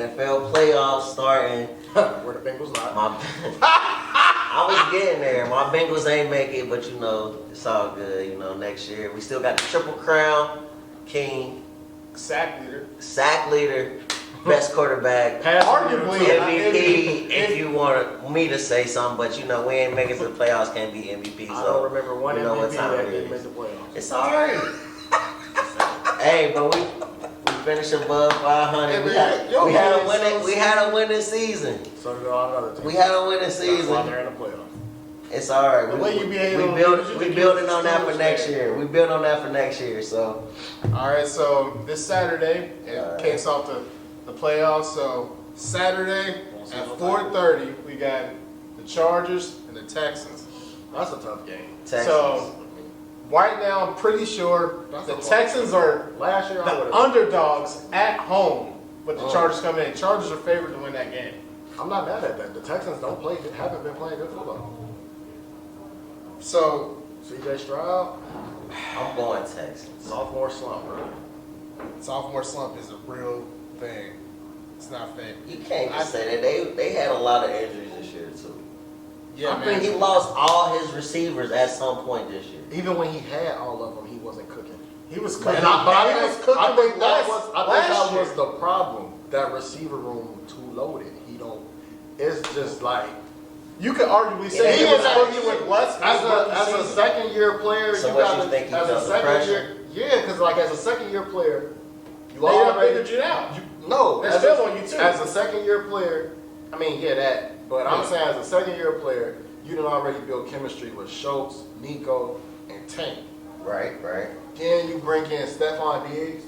NFL playoffs starting. Where the Bengals lie. I was getting there. My Bengals ain't make it, but you know, it's all good. You know, next year we still got the Triple Crown, King, Sack leader. best quarterback, Arguably MVP. If you want me to say something, but you know, we ain't making it to the playoffs, can't be MVP. So I don't remember one you know what MVP time that it didn't is. make the playoffs. It's all right. Hey, but we finished above 500. Hey, We man, had a winning season. So did all the other teams. We had a winning That's why season. they're in the playoffs. It's all right. The way you behave on We building on that for next year. We building on that for next year. So All right, so this Saturday, it All right. kicks off the playoffs. So Saturday at 4:30, we got the Chargers and the Texans. That's a tough game. Texas. So right now, I'm pretty sure That's the a Texans are Last year, I would the have. underdogs at home, but the Oh. Chargers come in. Chargers are favored to win that game. I'm not mad at that. The Texans haven't been playing good football. So CJ Stroud, I'm going Texans. sophomore slump, bro. sophomore slump is a real thing. It's not fake. You can't just say that. They had a lot of injuries this year too. Yeah, I man. He lost all his receivers at some point this year. Even when he had all of them, he wasn't cooking. He was But cooking. I He was cooking think with that less was last year. the problem. That receiver room too loaded. He don't. It's just like You could arguably say He he was is cooking with less as his a rookie second year player. So you what got you think he as felt a the second pressure? year. Yeah, because like as a second year player, you They already figured you out. no. They're as still a- on you too. As a second year player, I mean, yeah, that. But I'm Yeah. saying as a second year player, you done already built chemistry with Schultz, Nico, and Tank. Right. Then you bring in Stephon Diggs.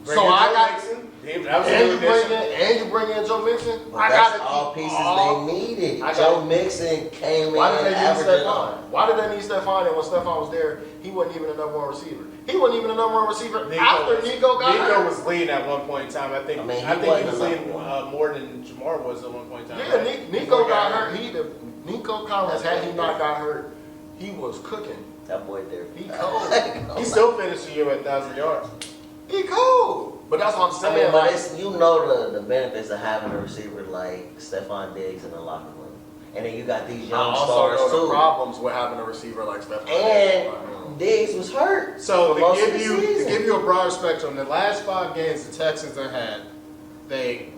Bring So in I Joe got. Mixon. And Absolutely you bring in Joe Mixon. But I that's gotta all keep pieces all- they needed. I Joe gotta- Mixon came Why in did they need averaging. Stephon? Why did they need Stephon? And when Stephon was there, he wasn't even a number one receiver. He wasn't even a number one receiver after Nico got Nico hurt. was leading at one point in time. I think. I mean, he he wasn't was a leading number one. more than Jamar was at one point in time. Yeah, right? Nico Before he got hurt. Nico Collins, had he not got hurt, he was cooking. That boy there. He cold. He still finished the year with 1,000 yards. He cold. But that's what I'm I saying. mean, but like, it's, you know the benefits of having a receiver like Stephon Diggs in the locker room. And then you got these I young also stars know the too. problems with having a receiver like Stephon. And Diggs was hurt. So for most to of the give season. you a broader spectrum, the last 5 games the Texans have had, they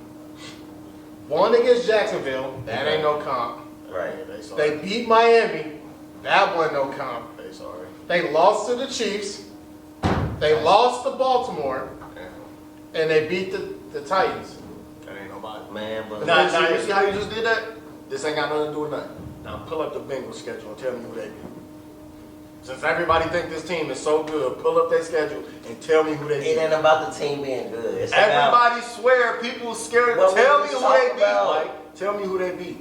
won against Jacksonville. That ain't no comp. Right. They sorry. They beat Miami. That wasn't no comp. They sorry. They lost to the Chiefs. They lost to Baltimore, Yeah. and they beat the Titans. That ain't nobody. Man, but Now, you see how you just did that? This ain't got nothing to do with nothing. Now pull up the Bengals schedule and tell me who they beat. Since everybody think this team is so good, pull up their schedule and tell me who they it beat. ain't about the team being good. It's about Everybody swear people scared. Well, Tell we me just who they talked beat, about- Mike. Tell me who they beat.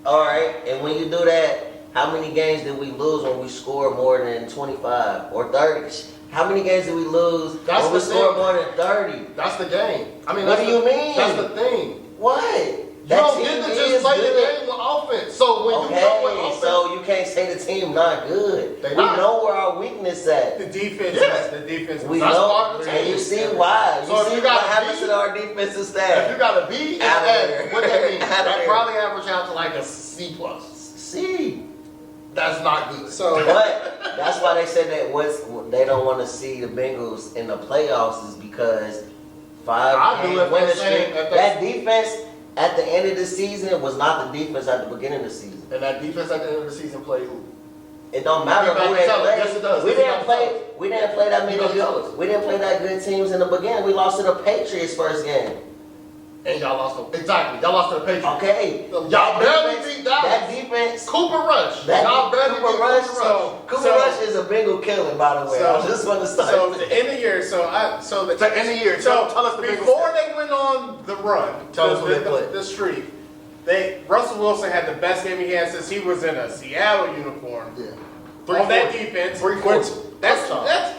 all right. And when you do that, how many games did we lose when we scored more than 25 or 30? How many games did we lose That's when we the scored thing. more than 30? That's the game. I mean, What that's do you the- mean? That's the thing. What? You don't get to just play the good. game with offense. So when you know what Okay, offense, so you can't say the team not good. They We not. know where our weakness at. The defense, Yeah. the defense. We That's know, part of the and team. you see why. So You if see you what got a happens B- to our defensive if staff. you got a B, it's Out of A. there. What that means? Out of That there. probably average out to like a C plus. See, That's not good. So but that's why they said that they don't want to see the Bengals in the playoffs is because I do game if winning they say- streak. if they- That defense at the end of the season was not the defense at the beginning of the season. And that defense at the end of the season played who? It don't matter You got who to they tell us. play. Yes, it does. We You didn't got to play. tell us. We didn't play that many You got to tell us. good. We didn't play that good teams in the beginning. We lost to the Patriots first game. And y'all lost to exactly. Y'all lost to the Patriots. Okay. Y'all That barely defense- beat Dallas. That defense. Cooper Rush. That Y'all barely Cooper beat Rush. Cooper Rush. Cooper Rush is a Bengal killer, by the way. I just want to start. So the end of the year, so the To end the year, So tell us the Bengals before they went on the run, Tell us who they played. the streak. Russell Wilson had the best game he had since he was in a Seattle uniform. Yeah. On that defense, 340. that's Touchdown.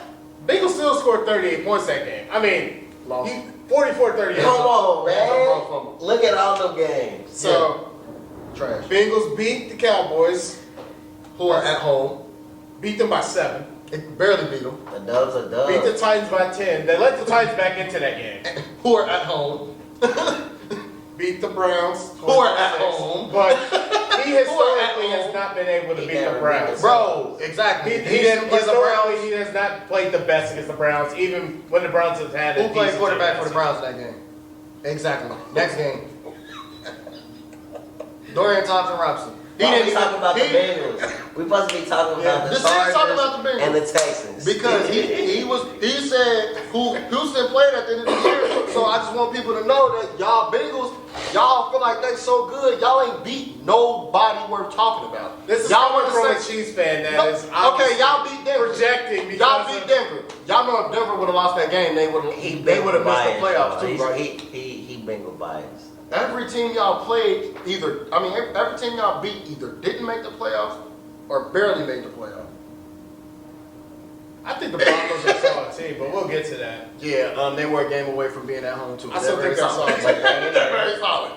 Bengals still scored 38 points that game. I mean, Lost. 44-38. Come on, Broke man. fumble. Look at all the games. So Trash. Bengals beat the Cowboys, Who are at home. beat them by 7. It barely beat them. The Dubs are Beat the Dubs. Titans by 10. They let the Titans back into that game. Who are at home. beat the Browns. Who are at home. But he historically home. has not been able to He beat the never beat Browns. the Bro, exactly. He didn't play the historically, Browns. he has not played the best against the Browns, even when the Browns have had a Who played decent quarterback for the defense. Browns in that game? Exactly. Next game. Dorian Thompson-Robinson. We talking about the Bengals. We supposed to be talking about the This is talking Chargers about the Bengals. and the Texans. Because he said who Houston played at the end of the year. So I just want people to know that y'all Bengals, y'all feel like they so good, y'all ain't beat nobody worth talking about. This is y'all coming from wanna a say- Chiefs fan that No, is okay, y'all beat Denver. projecting because Y'all beat of- Denver. Y'all know if Denver would have lost that game, they would have He missed the biased, playoffs bro. too, right? He Bengal biased. Every team y'all played every team y'all beat either didn't make the playoffs or barely made the playoffs. I think the Broncos are a solid team, but we'll get to that. Yeah, they were a game away from being at home too. I still think they're solid. They're very solid.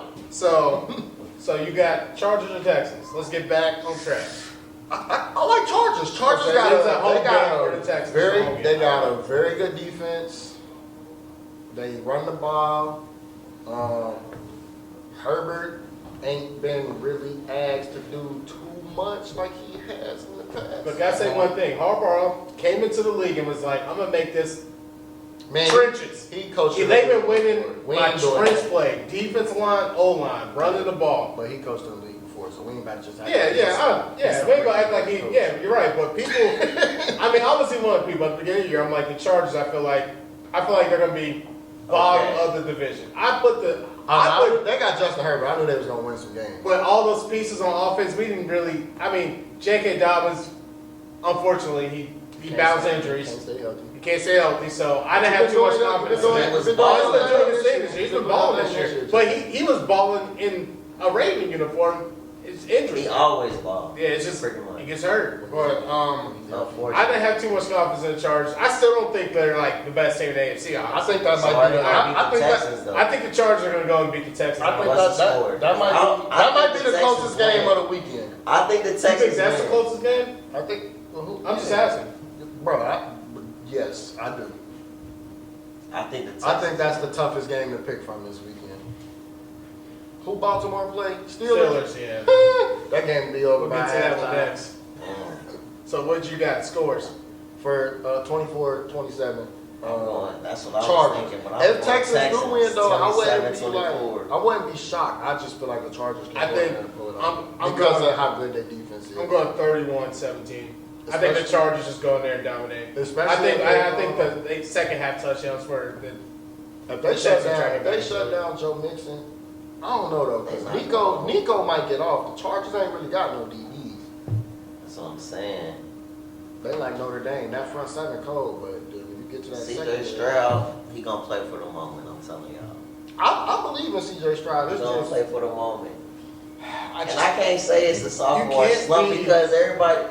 So you got Chargers and Texans. Let's get back on track. I like Chargers. Chargers Okay, got it's a home they got game for the Texans. very Home game. they got a very good defense. They run the ball. Herbert ain't been really asked to do too much like he has in the past. But gotta say one thing: Harbaugh came into the league and was like, "I'm gonna make this Man, trenches." he coached. They've been winning We by ain't doing trench that. play, defense line, O line, running the ball. But he coached in the league before, so we ain't about to just act Yeah, like yeah, he's we ain't gonna a act like he. coach. Yeah, you're right. But people, I mean, I was one of the people at the beginning of the year. I'm like the Chargers. I feel like they're gonna be bottom Okay. of the division. I put They got Justin Herbert. I knew they was gonna win some games. But all those pieces on offense, we didn't really. I mean, J.K. Dobbins, unfortunately, he battles injuries. Can't stay healthy. He can't stay healthy, so I didn't have too much confidence in that. He's been Oh, he's balling been doing his thing this year. He's been balling this year. year. But he was balling in a Raven uniform. It's injury. He always ball. Yeah, it's just Pretty much. he gets hurt. But Unfortunately. I didn't have too much confidence in the Chargers. I still don't think they're like the best team in the AFC. I Honestly. think that So might are be. they gonna I beat think the that. Texans, though? I think the Chargers are going to go and beat the Texans. I think What's the score? that might be I the think closest Texans game win. of the weekend. I think the You Texans think that's the win. closest game? I think. I'm just asking. Bro, yes, I do. I think the Texans. I think that's the toughest game to pick from this weekend. Who Baltimore play? Steelers, yeah. That game will be over We'll by get to that one halftime. next. Mm, So what you got? Scores. For 24-27. I'm going. That's what I was Chargers. thinking. But I'm If going Texans do win, though, I wouldn't be 27-24. I wouldn't be shocked. I just feel like the Chargers can I go think in there and pull it off I'm because going- of how good their defense is. I'm going 31-17. I think the Especially- Chargers just go in there and dominate. Especially I if think they, the second half touchdowns for the If they The shut Texans try to down, get if they back shut into it. down Joe Mixon, I don't know though. They Because not Nico might get off. The Chargers ain't really got no DBs. That's what I'm saying. They like Notre Dame. That front seven cold, but dude, when you get to that CJ second, Stroud, he gonna play for the moment. I'm telling y'all. I believe in CJ Stroud. He's This gonna just, play for the moment. I And just, I can't say it's a sophomore can't slump be- because everybody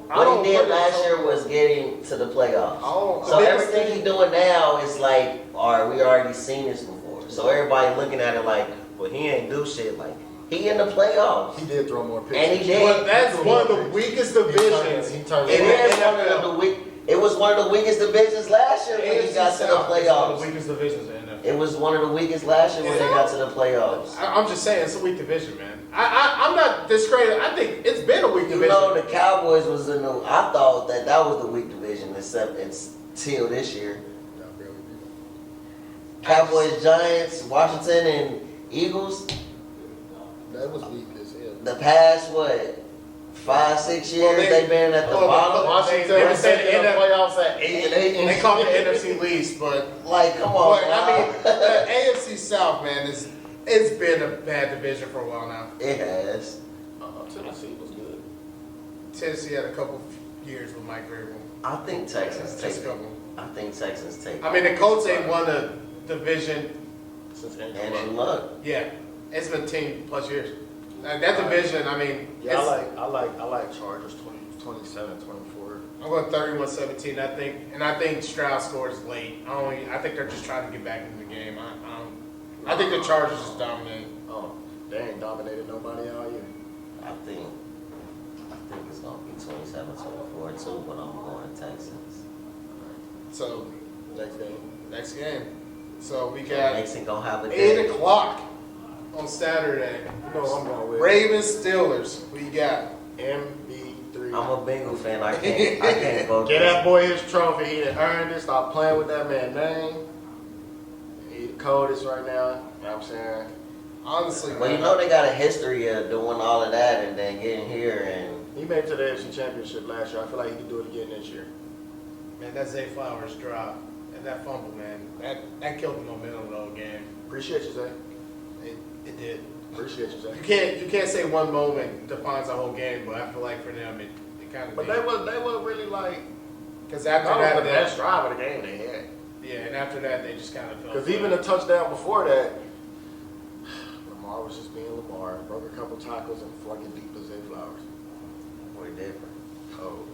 I what don't he did put it last so- year was getting to the playoffs. I don't- So the everything biggest he's thing- doing now is like, all right, we already seen this before. So everybody looking at it like, well, he ain't do shit. Like he in the playoffs, he did throw more picks. and he did. But that's one of the weakest divisions. He turned It it is one of the weak. It was one of the weakest divisions last year when he got to the South is one of playoffs. the weakest divisions in NFL. It was one of the weakest last year when they got to the playoffs. I'm just saying it's a weak division, man. I'm not discrediting. I think it's been a weak You division. know, the Cowboys was in the. I thought that was the weak division, except until this year. Cowboys, Giants, Washington, and Eagles. That was weak as hell. The past 5-6 years, they've been at the bottom. Washington they were was saying taking the the playoffs at 8-8. They call it the NFC least, but Like, come on, I mean, bro. the AFC South, man, it's been a bad division for a while now. It has. Tennessee was good. Tennessee had a couple years with Mike Vrabel. I think Texans take Just a it. couple. I think Texans take it. I mean, the Colts ain't won a division. Since And in luck. Yeah, it's been 10 plus years. That division, I mean, Yeah, it's, I like Chargers 27-24. I'm going 31-17. I think Stroud scores late. I think they're just trying to get back into the game. I think the Chargers just dominate. Oh, they ain't dominated nobody all year. I think it's gonna be 27-24 too, but I'm going Texans. So Next game. next game. So we Yeah, got Nixon gonna have a 8 day. o'clock. on Saturday. You know I'm going with Ravens Steelers. Who you got? MB3. I'm a Bengal fan. I can't vote. Get that boy his trophy. He done earned it. Stop playing with that man's name. He the coldest right now. You know what I'm saying? Honestly, Well, you know they got a history of doing all of that and then getting here and He made it to the AFC Championship last year. I feel like he can do it again this year. man, that Zay Flowers drop and that fumble, man, that killed the momentum of the whole game. Appreciate you, Zay. It did. Appreciate you, Zay. You can't say one moment defines the whole game, but I feel like for them it kind of. But they were really like because after that that, was the best drive of the game they had. yeah, and after that they just kind of felt. Because even the touchdown before that, Lamar was just being Lamar. Broke a couple tackles and flung it deep to Zay Flowers. we're different. Cold.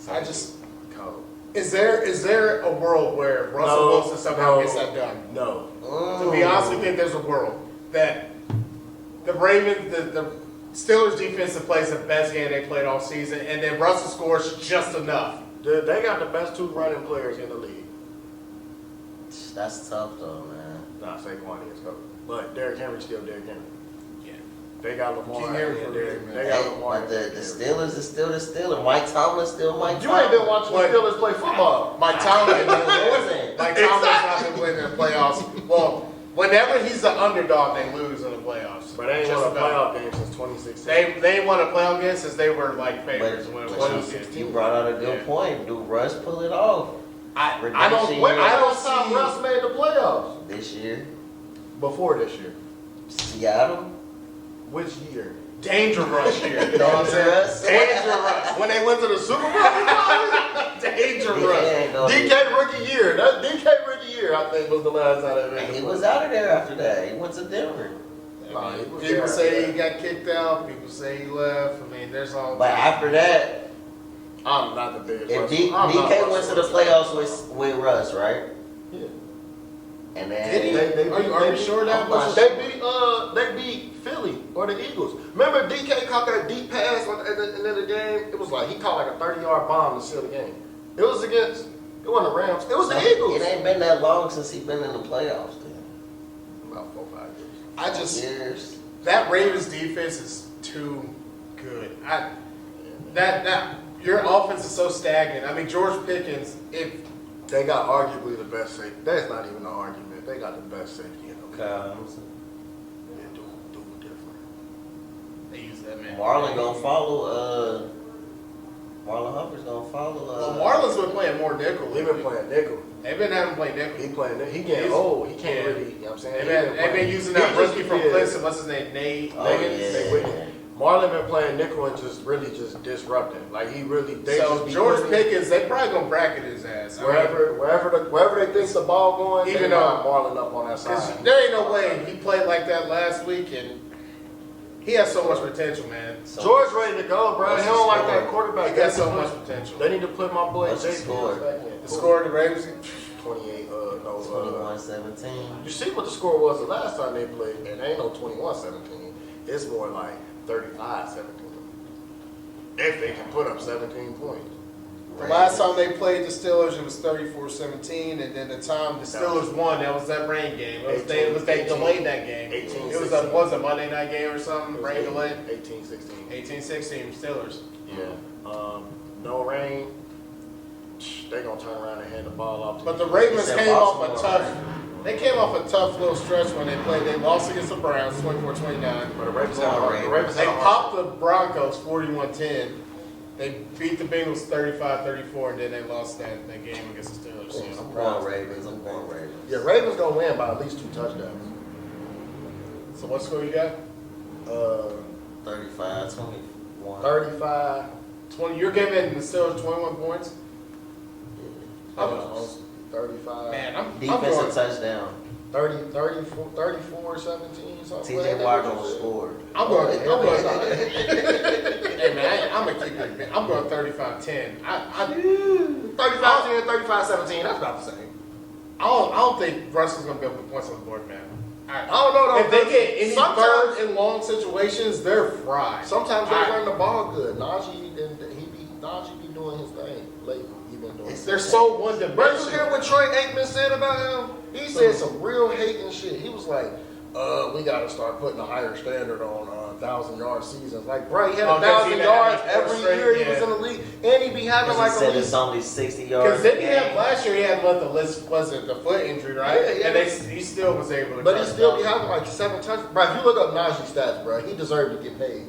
I just Cold. is there a world where Russell Wilson somehow gets that done? No. To be honest with you, there's a world that the Ravens, the Steelers defensive plays the best game they played all season, and then Russell scores just enough. Dude, they got the best two running players in the league. That's tough though, man. Nah, Saquon is coach. But Derrick Henry's still Derrick Henry. Yeah. They got Lamar. King Henry and for Derrick- real, man. They got Hey, Lamar. but the and Derrick Steelers is still the Steelers. Mike Tomlin still Mike Henry. Tomlin. You ain't been watching the Steelers play football. Mike Tomlin, Losing. Mike Tomlin's not been winning the playoffs. Well, whenever he's the underdog, they lose in the playoffs. But they ain't Just won a about. playoff game since 2016. They ain't won a playoff game since they were like favorites. But, when it but was you brought out a good Yeah. point. Do Russ pull it off I don't. Redemption What, year. I don't Last time see Russ made the playoffs. this year? Before this year. Seattle? Which year? danger rush here. You know what I'm saying? Dangerous. Danger rush. When they went to the Super Bowl? Danger Yeah, rush. ain't gonna be- DK rookie year. That DK rookie year, I think, was the last time they made And the he was playoffs. out of there after that. He went to Denver. Nah, he was People there say after he got kicked out. People say he left. I mean, there's all. But after that, I'm not the biggest. if Russell- I'm not DK went to the Russell playoffs Wilson. with Russ, right? Yeah. And Did he? then Are you sure that I'm was? not They beat Philly or the Eagles. Remember DK caught that deep pass at the end of the game? It was like he caught like a 30-yard bomb to seal the game. It was against, it wasn't the Rams, it was the Eagles. it ain't been that long since he been in the playoffs. Then. About 4 or 5 years. I just Years. that Ravens defense is too good. That your offense is so stagnant. I mean, George Pickens. If They got arguably the best safety. That's not even an argument. They got the best safety in the league. Kyle Hamilton. Yeah, do different. they use that man, Marlon gonna follow. Marlon Humphrey's gonna follow. Well, Marlon's been playing more nickel. He been playing nickel. They've been having him play nickel. He playing. He getting He's- old. He can't yeah. really. You know what I'm saying? They've been using that rookie from Clemson. What's his name? Nate. Oh, Wiggins. yeah. They Wiggins. Marlon been playing nickel and just really just disrupting. Like he really. They So just be George putting- Pickens, they probably gonna bracket his ass. I mean, wherever they think the ball going, Even they though- got Marlon up on that Cause side. there ain't no way he played like that last week, and he has so much potential, man. So- George ready to go, bro. What's He don't the like that score? quarterback. He got so much potential. They need to put my boy What's the Jay score? Fields back in. The score of the Ravens. 28. 21-17. You see what the score was the last time they played, and it ain't no 21-17. It's more like 35-17. If they can put up 17 points. The last time they played the Steelers, it was 34-17, and then the time the Steelers won, that was that rain game. They delayed that game. 18, It was 16. was a Monday night game or something, rain delay. 18-16. 18-16 Steelers. Yeah. No rain. They gonna turn around and hand the ball off. But the Ravens Except came off a Baltimore, tough. They came off a tough little stretch when they played. They lost against the Browns, 24-29. But the Ravens Come on, had the Ravens. Ravens They had a popped the Broncos 41-10. They beat the Bengals 35-34, and then they lost that game against the Steelers. So. I'm going Ravens. I'm going Ravens. Yeah, Ravens gonna win by at least 2 touchdowns. So what score you got? 35-21. 35. 20. You're giving the Steelers 21 points. uh, 35. Man, I'm Defensive going. touchdown. 34, 17, something. TJ Watt gonna score. I'm going. Hey, Man, I'm gonna keep it. I'm going 35-10. I 35-10, 35-17. That's about the same. don't think Russell's gonna be able to put points on the board, man. I don't know though. If they get any sometimes, third and long situations, they're fried. sometimes they I- run the ball good. Najee be doing his thing lately. He been doing. It's- They're so one But you hear dimensional. what Troy Aikman said about him? He said some real hating shit. He was like, we got to start putting a higher standard on 1,000-yard seasons. Like, bro, he had Oh, 1,000 'cause he yards had every straight, year he yeah. was in the league, and he be having like He a said least. it's only 60 yards. Because then he a had game. last year he had what the list was it the foot injury, right? Yeah, yeah. And he still was able to. But he cut still it be down. having like 7 touchdowns. Bro, if you look up Najee stats, bro, he deserved to get paid.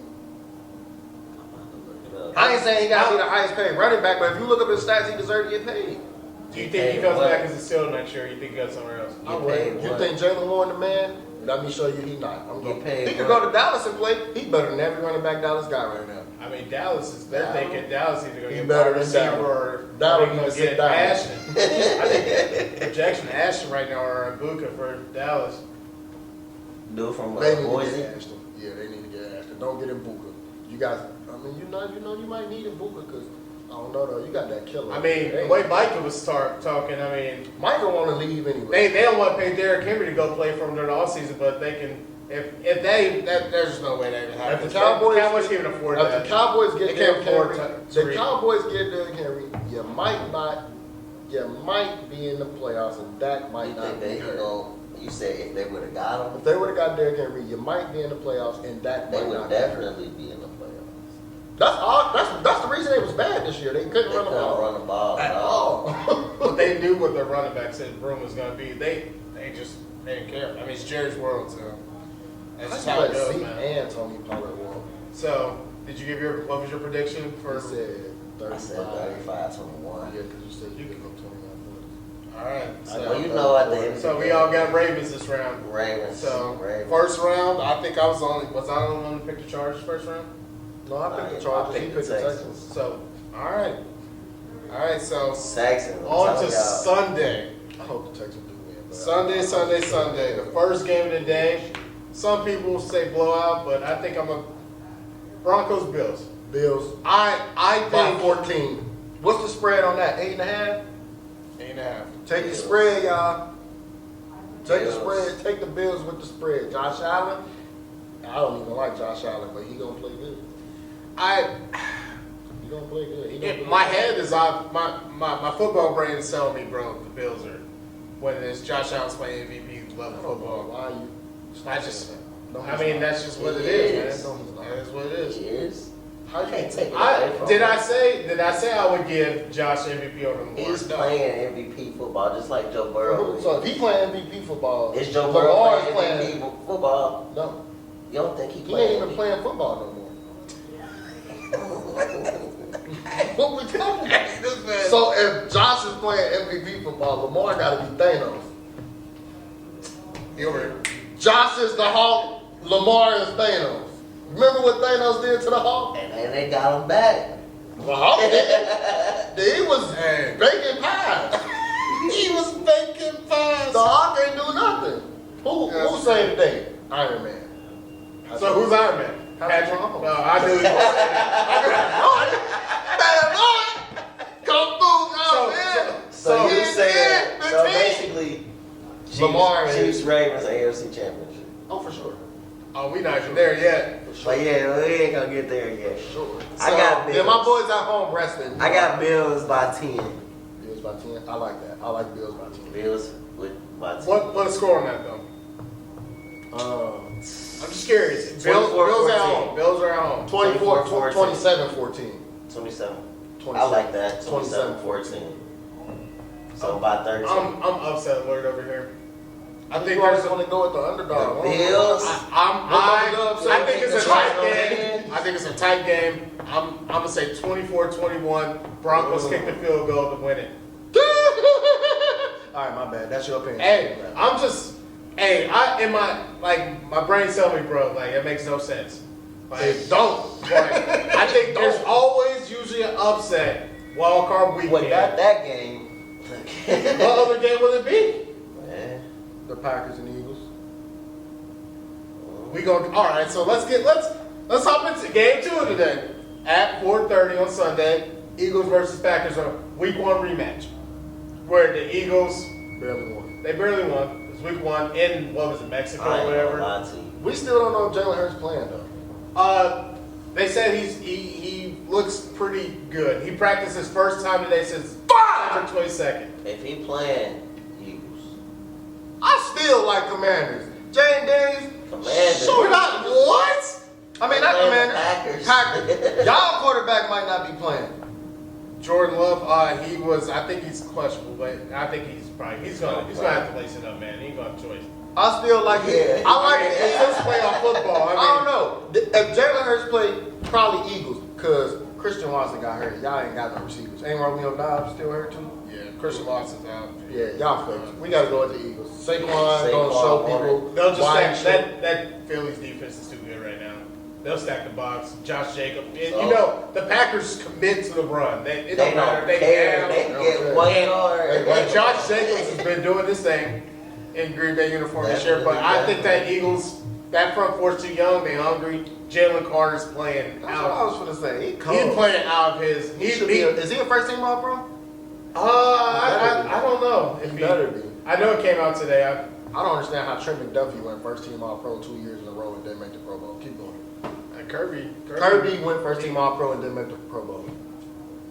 I ain't saying he got to be the highest paid running back, but if you look up his stats, he deserved to get paid. Do you think he comes back as a Steeler next year? Or you think he goes somewhere else? Get paid You what? think Jalen Warren the man? Let me show you he not. I'm Get going. paid He could what? go to Dallas and play. He better than every running back Dallas got right now. I mean, Dallas is. They're thinking Dallas either going He to get better wide than receiver Dallas. or Dallas they're need going to to sit get down. Ashton. I think the projection Ashton right now or Ibuka for Dallas. Dude from They need to Boise. get Ashton. Yeah, they need to get Ashton. Don't get Ibuka. You guys, I mean, you might need Ibuka because I don't know though. You got that killer. I mean, the way Micah was talking, I mean, Micah want to leave anyway. they don't want to pay Derrick Henry to go play for them during the offseason, but they can. If there's no way they would have. If the Cowboys, Cowboys can't even afford if that. the Cowboys get They can't Derrick afford Henry, to the read. Cowboys get Derrick Henry, you might be in the playoffs, and that You might not think be they hurt. go? You said if they would have got him, If they would have got Derrick Henry, you might be in the playoffs, and that they might would not be hurt. definitely be in the playoffs. That's all. That's the reason they was bad this year. They couldn't They run the couldn't ball run the ball at all. But they knew what their running back said room was going to be. They didn't care. I mean, it's Jerry's world, so that's just how it Let goes, Zeke man. and Tony Pollard won. So, did you give what was your prediction He for? said I said 35. 35-21. Yeah, because you said you could go 29 All right. Well, you So, know at the end. of so the we day, all got Ravens this round. Ravens. So Ravens. first round, I think I was the only one to pick the Chargers first round. No, I picked the I Chargers. He picked picked the the Texans. Texans. So, all right. So Saxon. on to y'all. Sunday. I hope the Texans do win. But Sunday. The first game of the day. Some people say blowout, but I think I'm a Broncos Bills. Bills I by think 14. What's the spread on that? 8.5. 8.5. Take the Bills. spread, y'all. Take the Bills. spread. Take the Bills with the spread. Josh Allen. I don't even like Josh Allen, but he gonna play good. He gonna play good. He gonna play My good. head is off. My football brain is telling me, bro, the Bills are when it's Josh Allen's playing MVP level I don't know football. why you. I just, No, I he's mean, not. that's just what it He is, is. man. No, he's not. That is what it is. He is. How you Can't take it away from Did him. I say I would give Josh MVP over Lamar? He's No. playing MVP football just like Joe Burrow. So if he playing MVP football, Is Joe Lamar's Burrow playing MVP football? No, You don't think he he playing? ain't even playing football no more. What we talking about? This man- So if Josh is playing MVP football, Lamar got to be Thanos. He over here. Josh is the Hulk. Lamar is Thanos. Remember what Thanos did to the Hulk? And they got him back. The Hulk did. He was Hey. baking pies. He was making pies. The Hulk ain't do nothing. Who Yes. saved the day? Iron Man. So who's Iron Man? Patrick Mahomes. No, I knew he was. Bad boy, come through now, man. So you yeah, saying yeah, so the team. basically Lamar is- Chiefs Ravens AFC Championship. Oh, for sure. Oh, we not even there yet. But yeah, we ain't gonna get there yet. Sure. I got Yeah, Bills. my boys at home resting. I got Bills by 10. Bills by 10. I like that. I like Bills by 10. Bills with by 10. What a score on that though? I'm just curious. Bills 24-14. at home. Bills are at home. 24, 24-14. 27, 14. 27. 27. I like that. 27, 27-14. So by 13. I'm upset alert over here. I think you always there's a, want to go with the underdog. The Bills. I think it's a tight Bills. game. I think it's a tight game. I'm gonna say 24-21. Broncos kick the field goal to win it. All right, my bad. That's your opinion. Hey, my brain's telling me, bro, like it makes no sense. Like, It don't. but I think there's always usually an upset wild card weekend. What got that game? What other game will it be? Man. The Packers and Eagles. We go. All right, so let's hop into game 2 today at 4:30 on Sunday. Eagles versus Packers on Week 1 rematch, where the Eagles Barely won. they barely won. It's Week 1 in what was it, Mexico I or ain't whatever. gonna lie to you. We still don't know if Jalen Hurts playing though. They said he looks pretty good. He practiced his first time today since September 22nd. If he playing Eagles, I still like Commanders. Jane Daniels. Commanders. We're not what? I mean, not They're Commanders. the Packers. Packers. Y'all quarterback might not be playing. Jordan Love, I think he's questionable, but I think he's gonna have to lace it up, man. He ain't gonna have a choice. I still like it. Yeah. I like It's it. just playoff football. I don't know. If Jalen Hurts play, probably Eagles, because Christian Watson got hurt. Y'all ain't got no receivers. Ain't Romeo Dobbs still hurt too? Yeah, Christian Watson's out. Yeah, y'all fix. We gotta go with the Eagles. Saquon gonna show people. They'll just why stack he should- that Phillies defense is too good right now. They'll stack the box. Josh Jacobs. And, So- you know, the Packers commit to the run. It They don't matter. don't They care. down. They don't get care. 1 And- yard. But Josh Jacobs has been doing this thing in Green Bay uniform this year. But I think that Eagles, that front four's too young. They hungry. Jalen Carter's playing That's what I out. was gonna say. He cold. He's playing out of his. He should be. Is he a first team All Pro? I don't know. He If better be. I know it came out today. I don't understand how Trent McDuffie went first team All Pro 2 years in a row and didn't make the Pro Bowl. Keep going. Kirby went first team All Pro and didn't make the Pro Bowl.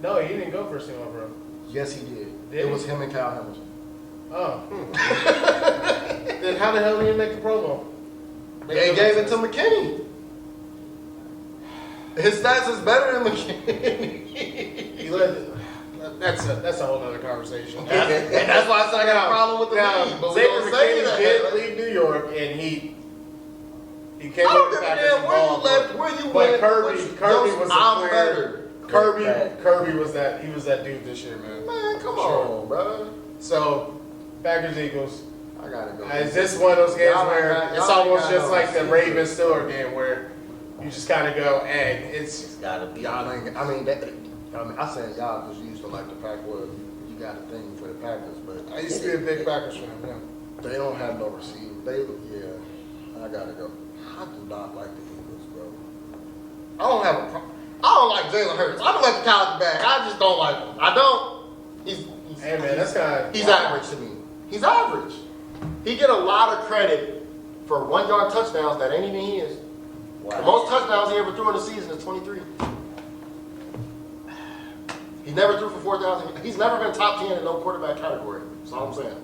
No, he didn't go first team All Pro. Yes, he did. Did It he? was him and Kyle Hamilton. Oh. Then how the hell did he make the Pro Bowl? They gave it to McKinney. His stats is better than McKinney. He led. That's a whole other conversation. And that's why I said I got a problem with the league. But we Xavier don't say McKinney did that. leave New York, and he came I don't with give the a Packers damn where you involved, left, where you but went. Kirby was I'm a better. player. Kirby was that dude this year, man. Man, come Sure. on, bro. So, Packers Eagles. I gotta go. Is this one of those games Y'all where ain't got- it's y'all ain't almost got just no like the receivers. Ravens Steelers game where you just kind of go, hey, it's It's gotta be. Y'all ain't. I said y'all because you used to like the Pack. Well, you got a thing for the Packers, but I used to be a big Packers fan. Yeah. they don't have no receiver. I gotta go. I do not like the Eagles, bro. I don't have a problem. I don't like Jalen Hurts. I'm gonna let the Cowboys back. I just don't like him. I don't. He's Hey man, that's kind of he's average to me. He's average. He get a lot of credit for 1 yard touchdowns that ain't even his. Wow. The most touchdowns he ever threw in a season is 23. He never threw for 4,000. He's never been top 10 in no quarterback category. That's all I'm saying.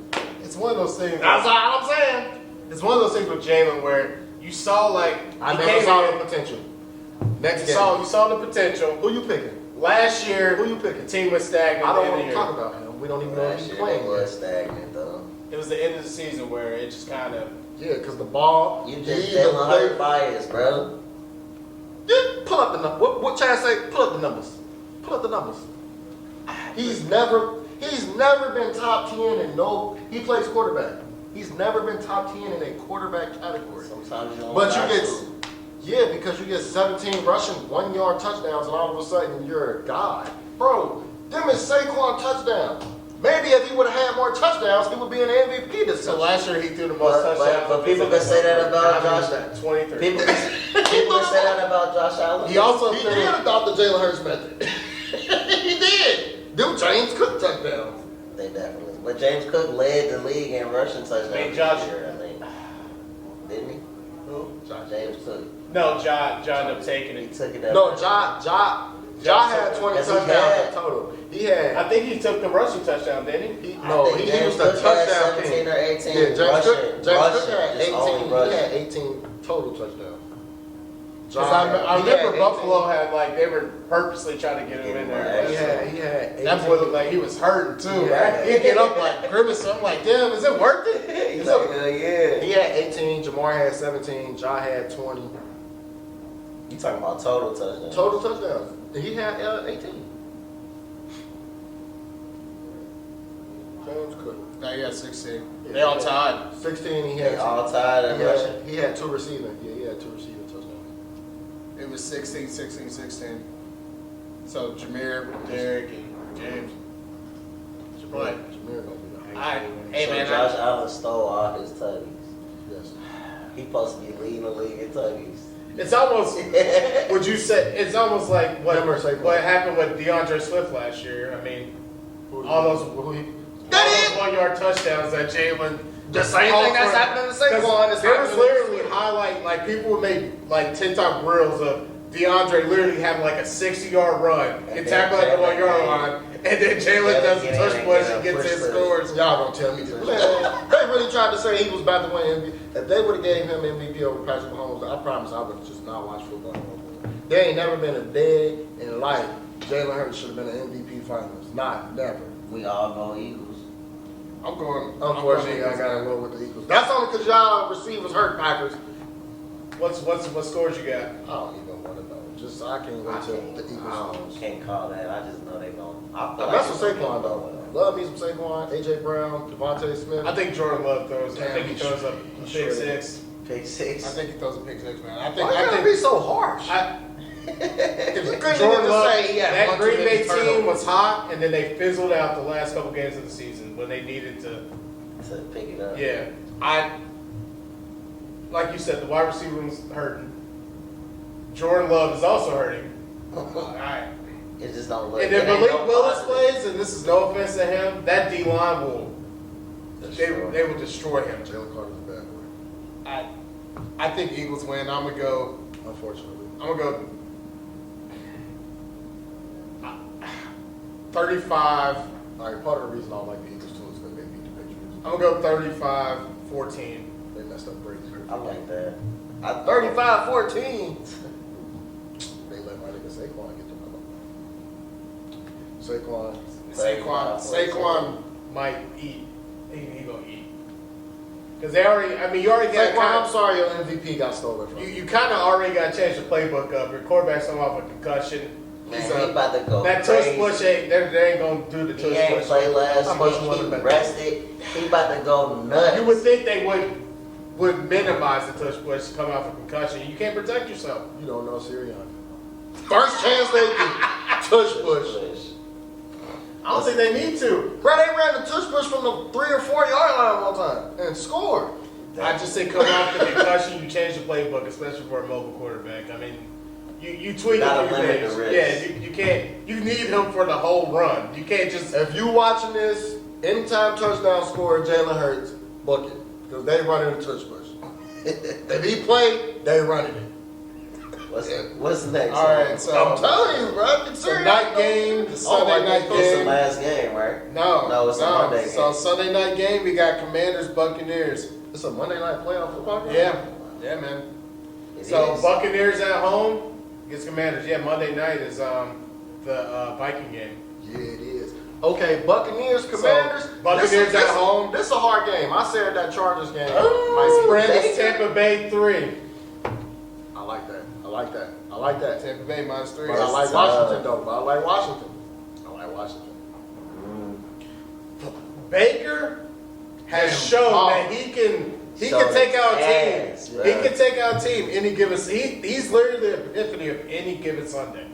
It's one of those things. That's all I'm saying. It's one of those things with Jalen where you saw like I he never came saw in, the potential. Next you game. saw the potential. Who you picking? Last year, Who you picking? the team was stagnant. I don't at the want end to of talk the year. about him. We don't even know if Last he's year playing it was yet. stagnant though. It was the end of the season where it just kind of. Yeah, because the ball. You just either Jalen play- Hurts bias, bro. Yeah, pull up the numbers. What Chad say? Pull up the numbers. Pull up the numbers. He's never been top 10 in no. He plays quarterback. He's never been top 10 in a quarterback category. Sometimes you don't. But you got get, to. yeah, because you get 17 rushing 1 yard touchdowns, and all of a sudden you're a god, bro. Them is Saquon touchdowns. Maybe if he would have had more touchdowns, he would be an MVP this So season. last year he threw the most But touchdowns. people can say that about Josh. 23. People can say that about Josh Allen. He also He threw. did adopt the Jalen Hurts method. He did. Them James Cook touchdowns. They definitely. But James Cook led the league in rushing touchdowns Hey, this Josh. year, I think. Didn't he? Who? James Cook. No, John ended up taking He it. took it that No, way. Ja had 20 Yes, he touchdowns had. in total. He had. I think he took the rushing touchdown, didn't he? I No, think he James was the Cook had touchdown 17 king. or 18 Yeah, James rushing. Cook had Just 18. only He rushing. had 18 total touchdowns. Because Ja I had- he remember had Buffalo 18. had like they were purposely trying to get him in there. He had 18. That boy looked like he was hurting too. Yeah. Right? He'd get up like grimacing. I'm like, damn, is it worth it? He's Is like, it- yeah. He had 18. Jamar had 17. Ja had 20. You talking about total touchdowns? Total touchdowns. He had 18. James Cook. No, he had 16. Yeah, They all he had tied. 16. He They had. all tied in rushing. He had 2 receiving. Yeah, he had 2 receiving touchdowns. It was 16, 16, 16. So Jameer, Derek, and James. But Jameer gonna be the I, highest. hey So man, Josh Allen stole all his tutties. Yes. He supposed to be leading the league in tutties. it's almost. Would you say it's almost like what Him or Saquon? what happened with DeAndre Swift last year? I mean, all those Who he? all those 1 yard touchdowns that Jalen. The same thing that's happening to Saquon is There was happening. literally highlight, like people would make like TikTok reels of DeAndre literally having like a 60-yard run, get tackled at the 1 yard line, and then Jalen does the touch push and gets his scores. Y'all gonna tell me this. Man, they really tried to say he was about to win MVP. If they would have gave him MVP over Patrick Mahomes, I promise I would have just not watched football no more. There ain't never been a day in life Jalen Hurts should have been an MVP finalist. Not, never. We all go Eagles. I'm going. Unfortunately, I gotta go with the Eagles. That's only because y'all receivers hurt Packers. What scores you got? I don't even want to know. Just I can't wait till the Eagles. Can't call that. I just know they going. I mess with Saquon though. Love me some Saquon, AJ Brown, Devontae Smith. I think Jordan Love throws. I think he throws up a pick six. Pick six. I think he throws a pick six, man. I Why think. you I gotta think. be so harsh? Jordan Love, that Green Bay team was hot, and then they fizzled out the last couple games of the season when they needed to. To pick it up. Yeah, like you said, the wide receiver was hurting. Jordan Love is also hurting. Alright. It just don't look. And if it ain't Malik no Willis positive. plays, and this is no offense to him, that D line will they will destroy him. Jalen Carter's a bad boy. I think Eagles win. I'm gonna go. Unfortunately. I'm gonna go 35. All right, part of the reason I don't like the Eagles too is because they beat the Patriots. I'm gonna go 35-14. They messed up Brady. I like that. 35-14. They let my nigga Saquon get the ball. Saquon might eat. He gonna eat. Because they already. I mean, you already got. Saquon, I'm sorry your MVP got stolen from you. You kind of already got to change the playbook up. Your quarterback's coming off a concussion. Man, he about to go That tush crazy. push ain't. They ain't gonna do the tush He push. ain't play last How much you week. wanna He bet? rested. He about to go nuts. You would think they would minimize the tush push coming off a concussion. You can't protect yourself. You don't know Sirianni. First chance they get, tush push. I don't think they need to. Bro, they ran the tush push from the 3 or 4 yard line one time and scored. I just say coming off the concussion, you change the playbook, especially for a mobile quarterback. I mean, you tweak Gotta a few limit things. the risk. Yeah, you can't. You need him for the whole run. You can't just. If you watching this, anytime touchdown scorer, Jalen Hurts, book it. Because they running the tush push. If he play, they running it. What's next? All right, so I'm telling you, bro. It's the serious. night game, the Sunday night It's the game. last game, right? No, it's a Monday game. So Sunday night game, we got Commanders, Buccaneers. It's a Monday night playoff football game? Yeah, man. It So is. Buccaneers at home against Commanders. Yeah, Monday night is the Viking game. Yeah, it is. Okay, Buccaneers, Commanders. Buccaneers at home. This is a hard game. I said that Chargers game Spread might is Tampa Bay 3. be. I like that. I like that. I like that. Tampa Bay minus 3. But I like Yes, Washington though. But I like Washington. I like Washington. Baker has Damn. shown that he can take out a team. Ass, He bro. can take out a team any given. He's literally the epiphany of any given Sunday.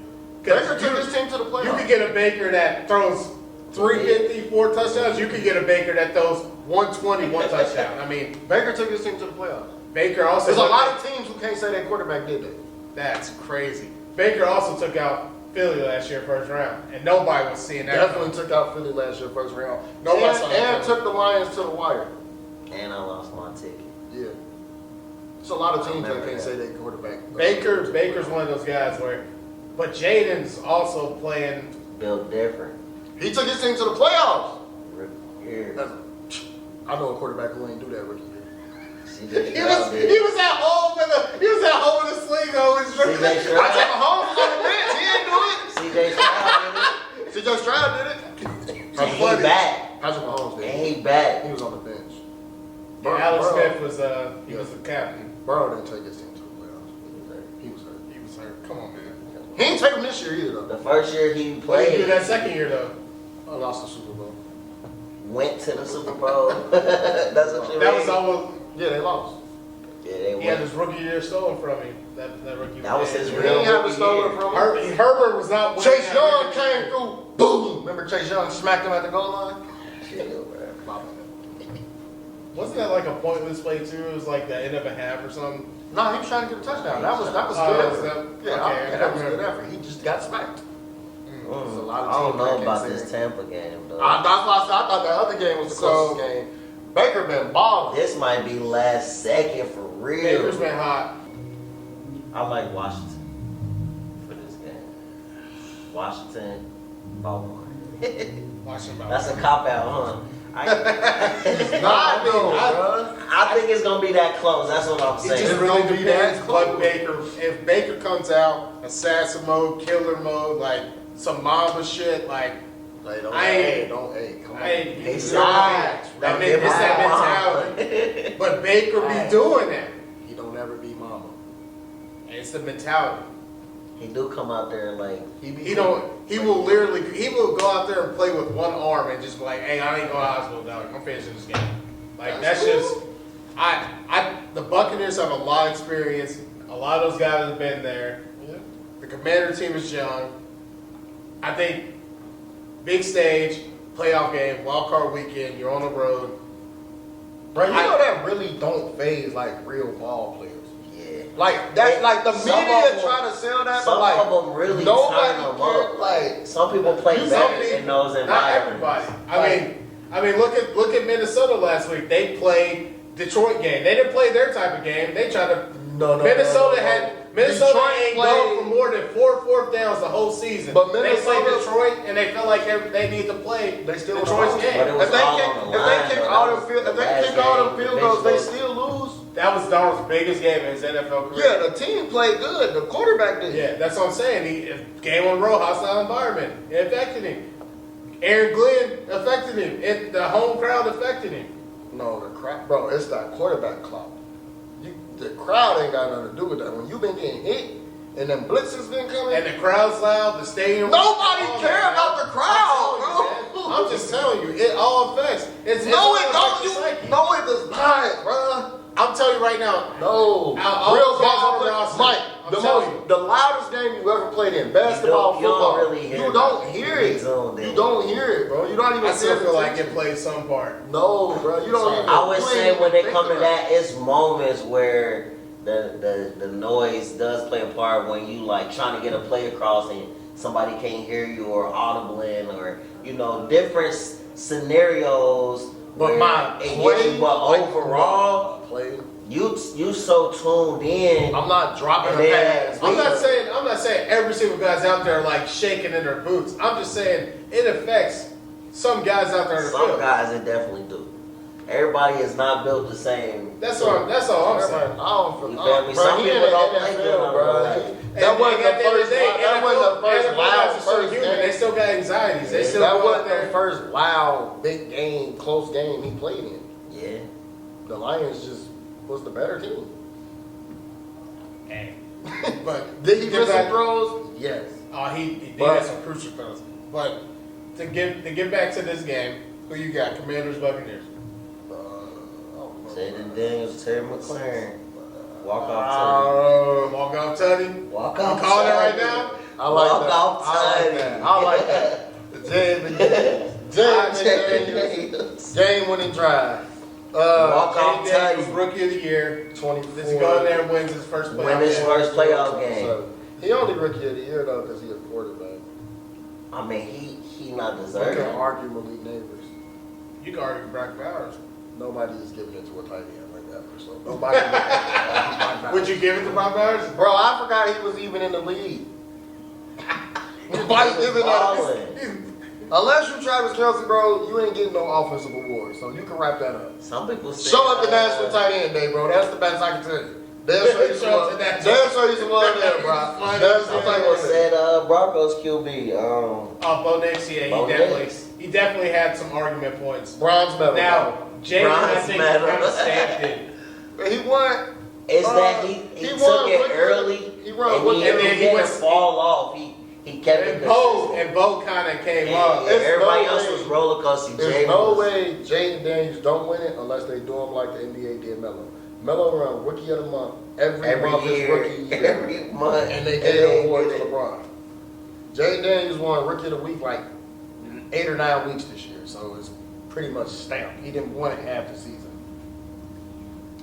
'Cause Baker took his team to the playoffs. You could get a Baker that throws 350, 4 touchdowns. You could get a Baker that throws 120, 1 touchdown. I mean, Baker took his team to the playoffs. Baker also. There's a lot of teams who can't say their quarterback did that. That's crazy. Baker also took out Philly last year, first round, and nobody was seeing that. Definitely took out Philly last year, first round. Nobody saw that and coming. Took the Lions to the wire. And I lost my ticket. Yeah. It's a lot of teams that remember can't that. say their quarterback. Baker's one of those guys where, but Jaden's also playing. Built different. He took his team to the playoffs. Here. I know a quarterback who ain't do that rookie year. CJ He was at home with a sling though. CJ Patrick Stroud. Mahomes was on the bench. He ain't do it. CJ Stroud CJ Stroud did it. did it. And he back. Patrick Mahomes did And it. he back. He was on the bench. Alex Burrow- Smith was he was the captain. Burrow didn't take his team to the playoffs. He was hurt. He was hurt. Come on, man. He ain't take him this year either though. The first year he What did he do played, that second year though? I lost the Super Bowl. went to the Super Bowl. That's what you That mean? was almost. Yeah, they lost. Yeah, they He had went. his rookie year stolen from him. That rookie. That was year. his He real ain't have it rookie stolen year. from him. Herbert was not. winning Chase that Young rookie came year. through. Boom. Remember Chase Young smacked him at the goal line? Chill, bro. Wasn't that like a pointless play too? It was like the end of a half or something. No, he was trying to get a touchdown. That was Oh, good was effort. that- Yeah, okay, that was good effort. He just got smacked. There's a lot of I don't teams that know can't about say this that. Tampa game, though. That's why I said I thought that other game was the So- closest game. Baker been balling. This might be last second for real. Baker's been hot. I like Washington. Washington, Baltimore. Washington. That's a cop out, huh? Nah, bro. I think it's gonna be that close. That's what I'm It saying. just It's really gonna be depends that what close. Baker. If Baker comes out assassin mode, killer mode, like some Mamba shit, like Hey, don't, I ain't- come on. I ain't, They it's said that that mentality. But Baker be doing that. He don't ever be mama. It's the mentality. He do come out there like He don't. He will literally. He will go out there and play with one arm and just be like, "Hey, I ain't going to hospital, dog. I'm finishing this game." Like that's just. The Buccaneers have a lot of experience. A lot of those guys have been there. Yeah. The Commander team is young. I think big stage, playoff game, wild card weekend. You're on the road. Bro, you know that really don't phase like real ball players. yeah. Like that, like the Some media of them- try to sell that, Some but like of them really nobody turn them cares. up. Like Some people play Some better people- in those Not environments. everybody. I mean, look at Minnesota last week. They played Detroit game. They didn't play their type of game. They tried to. no, Minnesota Minnesota Detroit ain't played- gone for more than 4 fourth downs the whole season. But they played Minnesota- Detroit and they felt like they need to play They still Detroit's won. But it game. was If they all kick, on the if line, they kick though. all That them was field, if the they last kick all them game, field goals, they baseball. still lose. That was Darnold's biggest game in his NFL career. Yeah, the team played good. The quarterback did. Yeah, that's what I'm saying. Game on the road, hostile environment. It affected him. Aaron Glenn affected him. The home crowd affected him. No, the crowd, bro. It's that quarterback clout. The crowd ain't got nothing to do with that. When you been getting hit and then blitzes been coming, And the crowd's loud, the stadium. nobody all care that, about man. the crowd, I'm telling you, bro. man. I'm just telling you, it all affects. It's no, all it affects don't. the You, psyche. no, it does not, bro. I'm telling you right now, No, I'll real say ball on the play. roster. Mike, I'm telling you. the loudest game you ever played in basketball, You don't football. really hear you don't it. hear You it. don't, You then. don't hear it, bro. You don't even. I still pay feel like attention. it plays some part. No, bro. You don't even. I would you say ain't when they even come to think that, it's moments where the noise does play a part when you like trying to get a play across and somebody can't hear you or audibling or different scenarios. But where my it play, gives you, but like, overall play. you so tuned in. I'm not dropping a Man, pass. I'm not saying every single guy's out there like shaking in their boots. I'm just saying it affects some guys out there in the Some field. guys it definitely do. Everybody is not built the same. That's all I'm saying. I don't feel. You feel me? Bro, Some he people in the don't play NFL, good, bro. like- That wasn't at the end of first. day, That wasn't the first NFL loud guys are so first human. They game. still got anxieties. They still That go out wasn't the there. first loud, big game, close game he played in. Yeah. The Lions just was the better team. Hey. But Did he get miss some back- throws? Yes. Oh, he did But- have some crucial throws. But to get back to this game, who you got? Commanders, Buccaneers. I don't know. Jaden Daniels, Terry McLaurin. Walk off Walk off Tutty. Teddy. Walk You off calling it right Teddy. now? I like Walk that. off I like Teddy. that. I like that. Jaden McDaniels. Game-winning drive. Walk off Jaden Daniels, Teddy. rookie of the year. 24. Does he go in there and wins his first playoff Win his game? first playoff game. So, he only rookie of the year though because he a quarterback. I mean, he not We deserving. can argue Malik Neighbors. You can argue Brock Bowers. Nobody is giving it to a tight end like that. So nobody. Would you give it to Brock Bowers? Bro, I forgot he was even in the league. Nobody giving that. Balling. Unless you Travis Kelce, bro, you ain't getting no offensive award. So you can wrap that up. Some people say Show up the National Tight End Day, bro. That's the best I can tell you. They'll show you some Show up love. to that. They'll show you some love there, bro. That's Some the thing people with it. said Broncos QB. Oh, Bo Nix, yeah, Bo Nix. he definitely had some argument points. Bronze medal. Now, Jalen, I Bronze think, medal. kind of stamped it. bro. He won. Is that he he took won it rookie- early he won and rookie- he and then he didn't went- fall off. He kept it And consistent. Bo kind of came Yeah, up. It's everybody no else way- was roller coaster. There's Jalen no was- way Jaden Daniels don't win it unless they do him like the NBA did Melo. Melo run rookie of the month every month is year, rookie year. every month, And they gave the award to LeBron. Jaden Daniels won Rookie of the Week like 8 or 9 weeks this year, so it's pretty much stamped. He didn't win it half the season.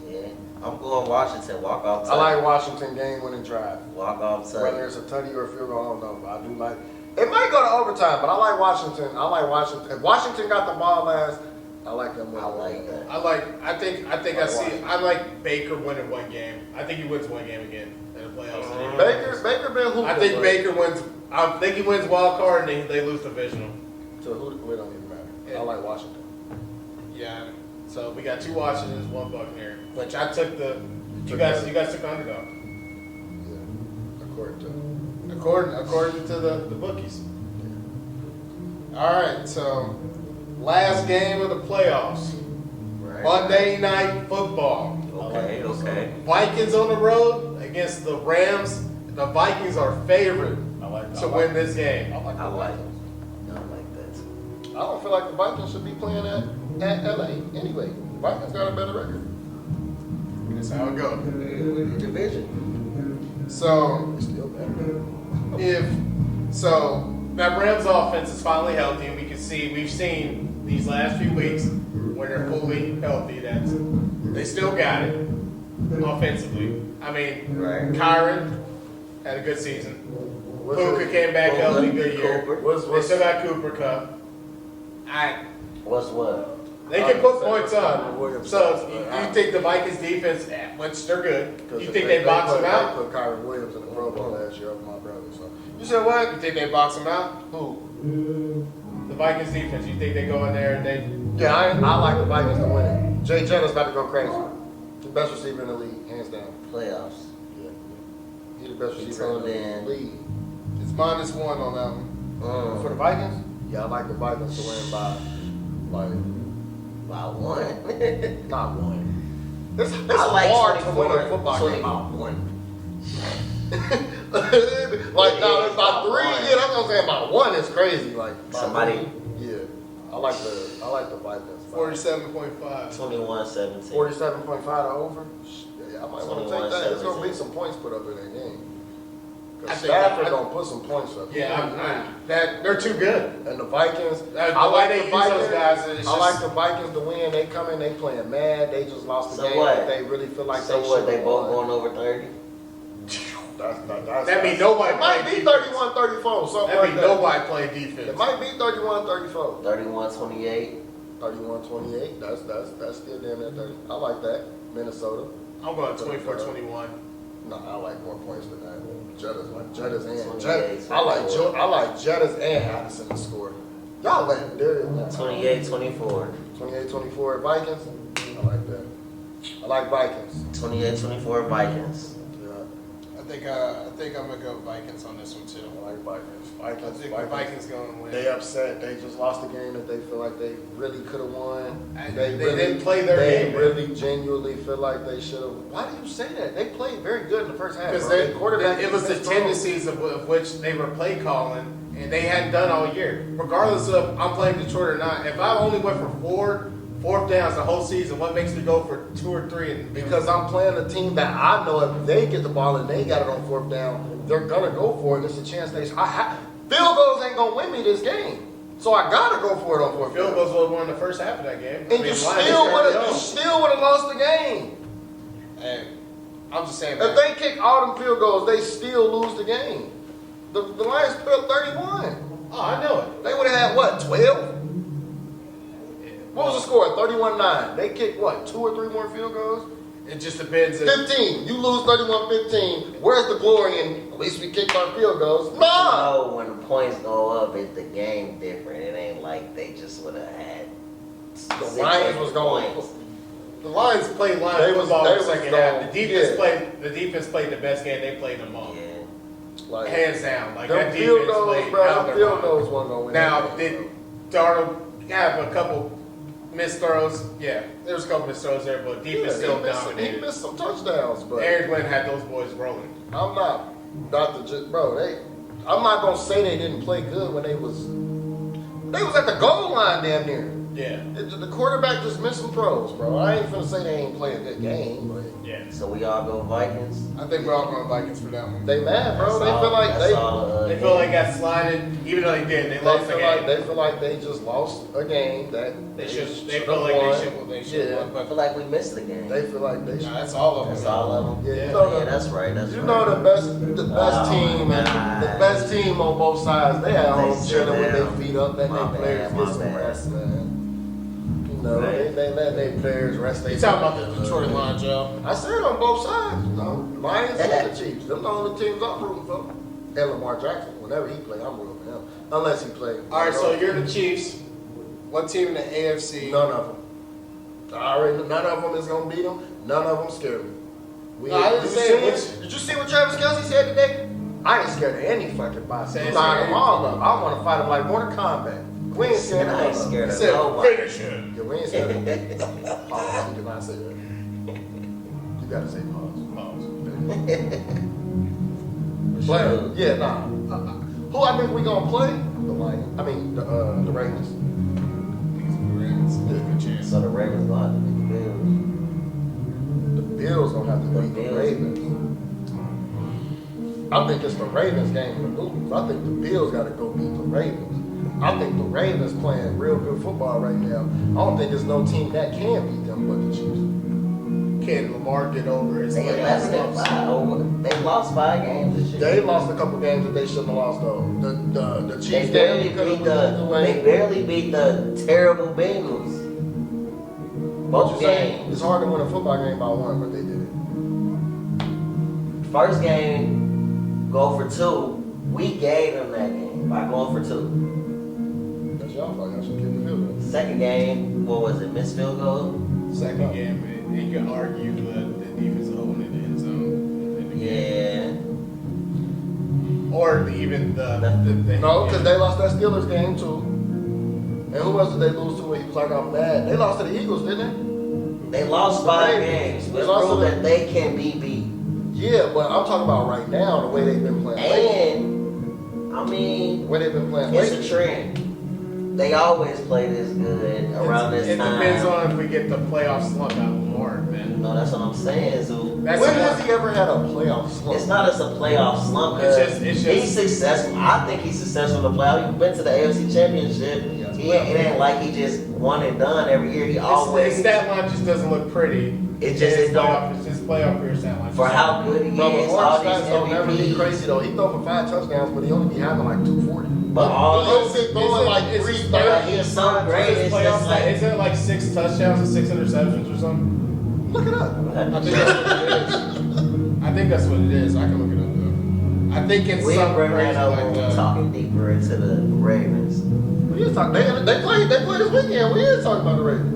Yeah, I'm going Washington. Walk off. I like Washington game-winning drive. walk off. Whether it's a tutty or a field goal, I don't know. But I do like. It might go to overtime, but I like Washington. I like Washington. If Washington got the ball last, I like them. I like that. I like Baker winning one game. I think he wins one game again in the playoffs. Baker been hooping. I think Baker wins. I think he wins wild card and they lose divisional. So who? It don't even matter. Yeah. I like Washington. Yeah. So we got 2 Washingtons, 1 Buccaneer. Which I took the. You guys took underdog. Yeah. According to the bookies. All right. So last game of the playoffs. Right. Monday Night Football. Okay. Vikings on the road against the Rams. The Vikings are favored to win this game. I like that. I don't feel like the Vikings should be playing at LA anyway. The Vikings got a better record. That's how it goes. Division. So It's still better. that Rams offense is finally healthy, and we've seen these last few weeks when they're fully healthy that they still got it offensively. I mean, Right. Kyron had a good season. Puka came back healthy, good year. Cooper. They still got Cooper Cup. What's what? They can put points on. Williams. So you think the Vikings defense, which they're good, you think they box them out? They put Kyron Williams in the Pro Bowl last year over my brother. So You said what? You think they box them out? who? The Vikings defense. You think they go in there and they? Yeah, I like the Vikings to win it. Jay Jetter's about to go crazy. The best receiver in the league, hands down. Playoffs. Yeah. He's the best He receiver in tuned the in. league. It's -1 on that one. For the Vikings? Yeah, I like the Vikings to win by like By one. not one. It's I like hard to win a 24, football game by 20. one. Like now it's by 3. Yeah, that's what I'm saying. By 1 is crazy. Like by Somebody- 3, yeah. I like the Vikings. 47.5. 21-17. 47.5 to over. Yeah, I might want to take that. There's gonna be 21-17. some points put up in that game. I Because think- Stafford I- gonna put some points up. They're too good. And the Vikings, The I way like they the use those Vikings. guys, it's I like just- the Vikings to win. They come in, they playing mad. They just lost the So game. what? That they really feel like So they what? should. They both going over 30? That mean nobody It might played be defense. 31-34, something That like mean that. nobody play defense. It might be 31-34. 31-28. 31-28. That's still damn near 30. I like that. Minnesota. I'm going 24-21. No, I like more points than that. Jettas and 28, I like Jettas and Addison to score. Y'all let Darius 28-24. 28-24 Vikings. I like that. I like Vikings. 28-24 Vikings. Yeah, I think I'm gonna go Vikings on this one too. I like Vikings. I think the Vikings gonna win. They upset. They just lost a game that they feel like they really could have won. They didn't play their game, man. really genuinely feel like they should have. Why do you say that? They played very good in the first half. Because bro. Their quarterback it was the is strong. tendencies of which they were play calling, and they hadn't done all year. Regardless of I'm playing Detroit or not, if I only went for fourth downs the whole season, what makes me go for 2 or 3? Because I'm playing a team that I know if they get the ball and they got it on 4th down, they're gonna go for it. There's a chance field goals ain't gonna win me this game, so I gotta go for it on 4th Field down. goals would have won the first half of that game. And you still would have lost the game. And I'm just saying. If they kick all them field goals, they still lose the game. The Lions put up 31. Oh, I know it. They would have had what, 12? What was the score? 31-9. They kicked what, 2 or 3 more field goals? It just depends. 15. You lose 31-15. Where's the glory in? At least we kicked our field goals. You Nah. know, when the points go up, it's the game different. It ain't like they just would have had. The 6 Lions was going. points. The Lions played They line was- football they in the was second half. going- The defense yeah. played the best game. They played them all. Yeah. Like, Hands down. Like them that field defense goals, played bro. out Them their field mind. goals wasn't gonna win. Now, that game, did Darnold have a couple missed throws? Yeah, there was a couple missed throws there, but bro. defense Yeah, still he dominated. missed some touchdowns, but Aaron Glenn had those boys rolling. I'm not bro. I'm not gonna say they didn't play good when they was at the goal line damn near. Yeah, The quarterback just missed some throws, bro. I ain't finna say they ain't play a good game, but yeah. So we all go Vikings. I think we're all going Vikings for that one. they mad, bro. That's They all- feel like that's all, They feel like got slided, even though they did. They lost the game. they feel like they just lost a game that They should've feel like won. they should Yeah. won. I feel like we missed the game. They feel like they should. That's all of them. That's all of them. Yeah, Yeah. you know Yeah, that's right. That's You right. know the best team and God. the best team on both sides. They at home They sit chilling with their down. feet up, letting My their players bad, get my some bad. rest, man. No, they let their players rest their. You talking about the Detroit Lions, Joe? I said on both sides, you know, Lions and the Chiefs. Them the only teams I'm rooting for. And Lamar Jackson, whenever he play, I'm rooting for him. Unless he play. All right, so you're the Chiefs. What team in the AFC? None of them. I already know none of them is gonna beat them. None of them scare me. No, I didn't say which. Did you see what Travis Kelce said today? I ain't scared of any fucking boxer. Say You it's line scary. them all up. I want to fight them like Mortal Kombat. We ain't scared of I ain't them. scared He of said, nobody. finish him. Yeah, we ain't scared of them. Pause. You did not say that. You gotta say pause. Play. Yeah, nah. Who I think we gonna play? The Lions. I mean, the Ravens. Good chance. So the Ravens gonna have to beat the Bills. The Bills gonna have to beat the Bills. Ravens. I think it's the Ravens game to lose. I think the Bills gotta go beat the Ravens. I think the Ravens playing real good football right now. I don't think there's no team that can beat them but the Chiefs. Can Lamar get over his They playoff slumps? They lost 5 games this year. They lost a couple games that they shouldn't have lost though. The They Chiefs barely game could've beat went either the. way. They barely beat the terrible Bengals. What Both you saying? games. It's hard to win a football game by one, but they did it. First game, go for 2. We gave them that game by going for 2. That's y'all fault. Y'all should kick the field goal. Second game, what was it? Missed field goal. Second game, and you can argue the defense holding in the end zone. In the game. Yeah. Or even the No, because they lost that Steelers game too. And who else did they lose to when he was like, I'm mad? They lost to the Eagles, didn't They lost 5 Ravens. games, They which lost proved to the- that they can be beat. they? Yeah, but I'm talking about right now, the way they've been playing lately. And I mean, The way they've been playing it's a lately. trend. They always play this good around this It time. depends on if we get the playoff slump out of Lamar, man. No, that's what I'm saying. So That's When the has one- he ever had a playoff slump? it's not as a playoff slump. It's 'Cause just- it's he's just- successful. I think he's successful in the playoff. He's been to the AFC Championship. It ain't like he just one and done every year. He His always stat line just doesn't look pretty. It just- it don't- His playoff career stat line. for how good he Bro, is. All Lamar's these stats don't never be MVPs. crazy though. He throw for 5 touchdowns, but he only be having like 240. But all he those- don't be throwing like it's- 330 he's and so 5 great. His It's playoff just stat, like- isn't it like 6 touchdowns and 6 interceptions or something? Look it up. I think that's what it is. I think that's what it is. I can look it up though. I think it's We something bring crazy that up like when we're that. talking deeper into the Ravens. We is talking. They play this weekend. We is talking about the Ravens.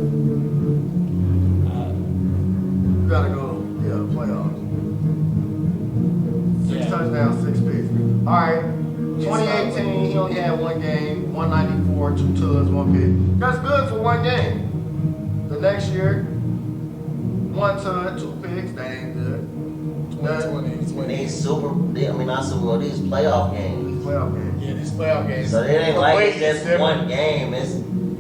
You gotta go. Yeah, playoffs. 6 Yeah. touchdowns, 6 picks. All right. 2018, he only had 1 game, 194, 2 tuds, 1 pick. That's good for 1 game. The next year, 1 tud, 2 picks. That ain't good. 2020. These not Super Bowl, these playoff games. Playoff game. Yeah, these playoff games. So it ain't the like weight it's is just different. one game. It's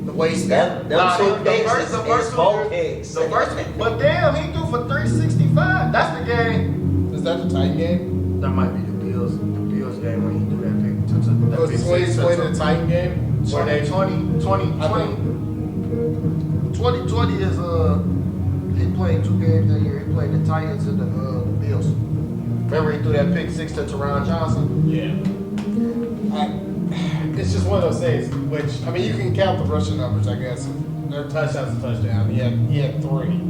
The waste. them Nah, 2 the picks first- the is first 4 one- picks. The first, but damn, he threw for 365. That's the game. Is that the Titan game? That might be the Bills game when he threw that pick. It was 2020 the Titan game? Where they 2020 is he played 2 games that year. He played the Titans and the Bills. Remember he threw that pick 6 to Teron Johnson? Yeah. It's just one of those things, which, I mean, you can count the rushing numbers, I guess. Their touchdowns a touchdown. He had 3.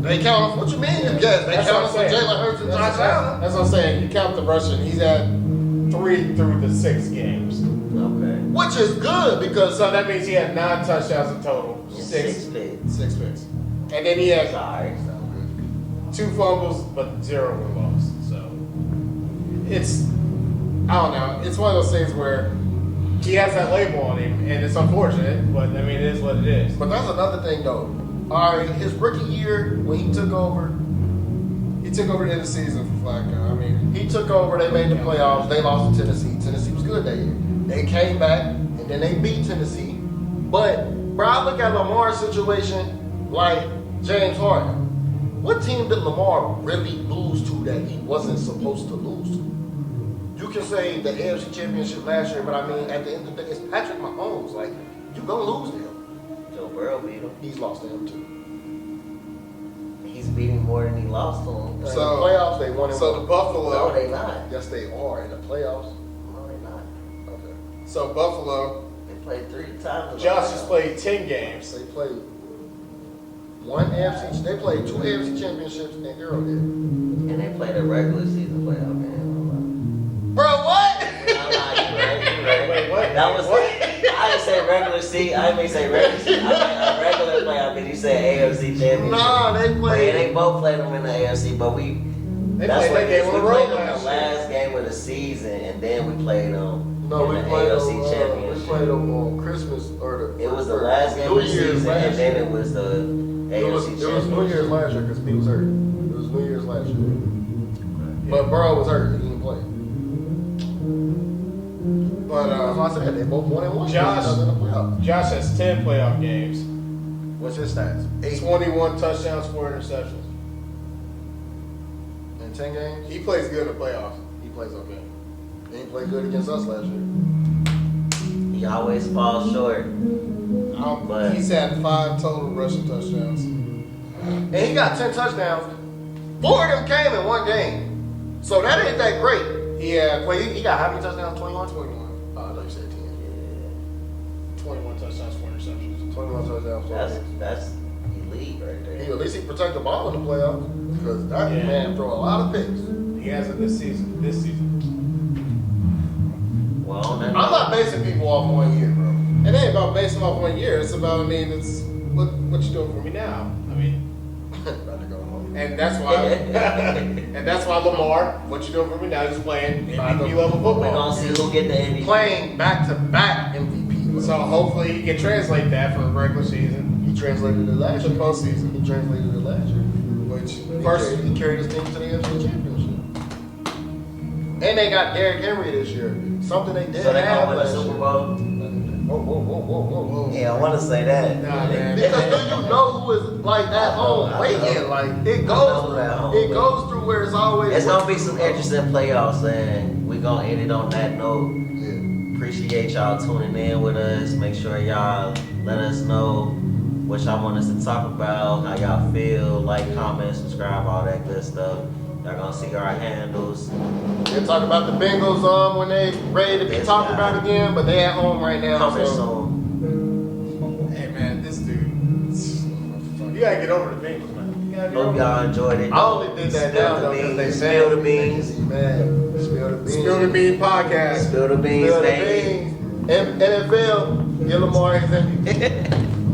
They count what you mean? Yes, they That's count what for I'm saying. Jalen Hurts and Josh That's Allen. what I'm saying. You count the rushing. He's had 3 through the 6 games. Okay. Which is good because So that means he had 9 touchdowns in total. 6 6 picks. picks. And then he had Sorry. 2 fumbles, but 0 were lost. So it's, I don't know. It's one of those things where he has that label on him, and it's unfortunate, but I mean, it is what it is. But that's another thing though. All right, his rookie year when he took over, He took over the end of the season for Flacco. I mean, he took over. They made the playoffs. They lost to Tennessee. Tennessee was good that year. They came back and then they beat Tennessee. But bro, I look at Lamar's situation like James Harden. What team did Lamar really lose to that he wasn't supposed to lose to? You can say the AFC Championship last year, but I mean, at the end of the day, it's Patrick Mahomes. Like, you gonna lose to him. Joe Burrow beat him. He's lost to him too. He's beating more than he lost to him. In So- the playoffs, they won. so the No, Buffalo, they not. Yes, they are in the playoffs. No, they not. Okay. so Buffalo, They played 3 times. in the Josh has playoffs. played 10 games. They played one AFC. They played 2 AFC championships in Arrowhead. And they played a regular season playoff game. Bro, what? You right. Wait, what? That was. What? I didn't say regular season. I didn't say regular season. I meant a regular playoff because you said AFC championship. Nah, they Yeah, played. they both played them in the AFC, but we. They That's played what that it is. game on We the road played them last the year. last game of the season, and then we played them No, in we the played AFC them. We championship. played them on Christmas or the. It was the or last game New of the Year's season, last and then year. it was the It was, AFC it was New Year's championship. last year because Pete was hurt. It was New Year's last year. But Burrow was hurt. He didn't play. But That's why I said they both 1-1. Josh- in the playoffs. Josh has 10 playoff games, What's his stats? 8 21 touchdowns, 4 interceptions. in 10 games. He plays good in the playoffs. He plays okay. He played good against us last year. He always falls short. But- He's had 5 total rushing touchdowns. And he got 10 touchdowns. 4 of them came in one game. So that ain't that great. He had Wait, he got how many touchdowns? 21? 21. Oh, I thought you said 10. 21 touchdowns, 4 interceptions. 21 touchdowns. 4 That's elite right there. He at least he protect the ball in the playoffs. Because that Yeah. man throw a lot of picks. He hasn't this season. This season. Well, on that I'm not basing people off 1 year, bro. It ain't about basing off 1 year. It's about, it's what you doing for me now. About to go home. And that's why, and that's why Lamar, what you doing for me now? He's playing MVP level We're gonna football. see who get the MVP. Playing back-to-back MVP. So hopefully he can translate that from the regular season He translated it last to year. postseason, He translated it last year. which He first carried his team to the NFC Championship. And they got Derrick Henry this year. Something they did So they have gonna win the last Super year. Bowl. Whoa. Yeah, I want to say that. Nah, man. Because do you know who is like at home I waiting? know. Like I it know that home goes, it waiting. goes through where it's always. It's gonna be some interesting playoffs, and we gonna end it on that note. Yeah. Appreciate y'all tuning in with us. Make sure y'all let us know what y'all want us to talk about, how y'all feel, like, comment, subscribe, all that good stuff. Y'all gonna see our handles. They'll talk about the Bengals when they ready to be Yes, talked God. about again, but they at home right now. Coming So soon. Hey man, this dude, you gotta get over the Bengals, man. You gotta get Hope over y'all enjoyed it. I only did that Spill now the though because they beans. said Spill the beans. Man, spill the beans. Spill the Bean podcast. Spill the beans, Spill the baby. beans. NFL, get Lamar his MVP.